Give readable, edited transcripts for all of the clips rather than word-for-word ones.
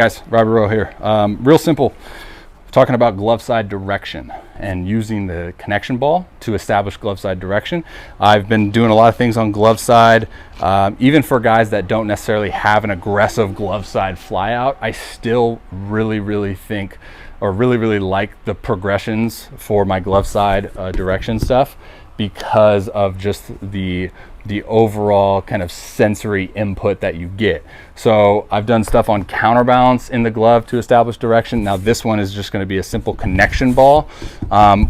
Guys, Robbie Rowe here. Real simple, talking about glove side direction and using the connection ball to establish glove side direction. I've been doing a lot of things on glove side, even for guys that don't necessarily have an aggressive glove side fly out. I still really think, or really like the progressions for my glove side direction stuff, because of just the overall kind of sensory input that you get. So I've done stuff on counterbalance in the glove to establish direction. Now this one is just going to be a simple connection ball.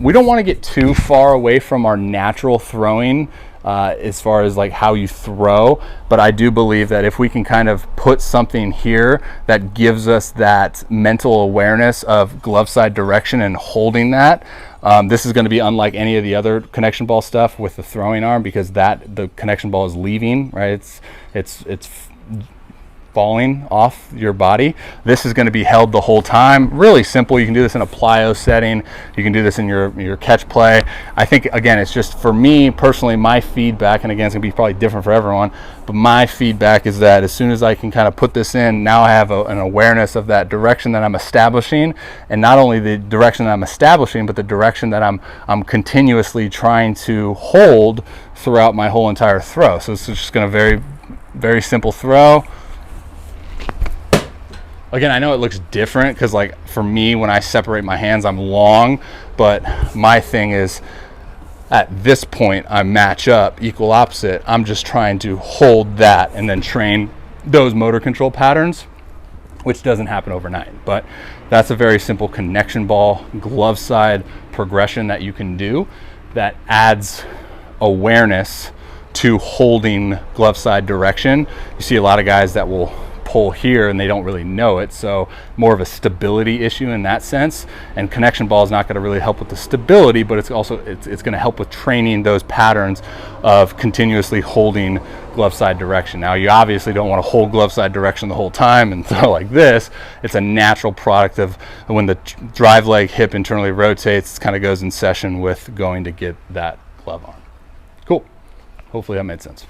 We don't want to get too far away from our natural throwing as far as like how you throw, but I do believe that if we can kind of put something here that gives us that mental awareness of glove side direction and holding that, this is going to be unlike any of the other connection ball stuff with the throwing arm, because the connection ball is leaving, right? It's falling off your body. This is going to be held the whole time. Really simple. You can do this in a plyo setting. You can do this in your catch play. I think, again, it's just, for me personally, my feedback, and again, it's going to be probably different for everyone, but my feedback is that as soon as I can kind of put this in, now I have an awareness of that direction that I'm establishing, and not only the direction that I'm establishing, but the direction that I'm continuously trying to hold throughout my whole entire throw. So it's just going to very simple throw. Again, I know it looks different because, like, for me, when I separate my hands, I'm long, but my thing is, at this point, I match up equal opposite. I'm just trying to hold that and then train those motor control patterns, which doesn't happen overnight. But that's a very simple connection ball, glove side progression that you can do that adds awareness to holding glove side direction. You see a lot of guys that will pull here and they don't really know it, so more of a stability issue in that sense. And connection ball is not going to really help with the stability, but it's also it's going to help with training those patterns of continuously holding glove side direction. Now, you obviously don't want to hold glove side direction the whole time and throw like this. It's a natural product of when the drive leg hip internally rotates, it kind of goes in session with going to get that glove on. Cool. Hopefully that made sense.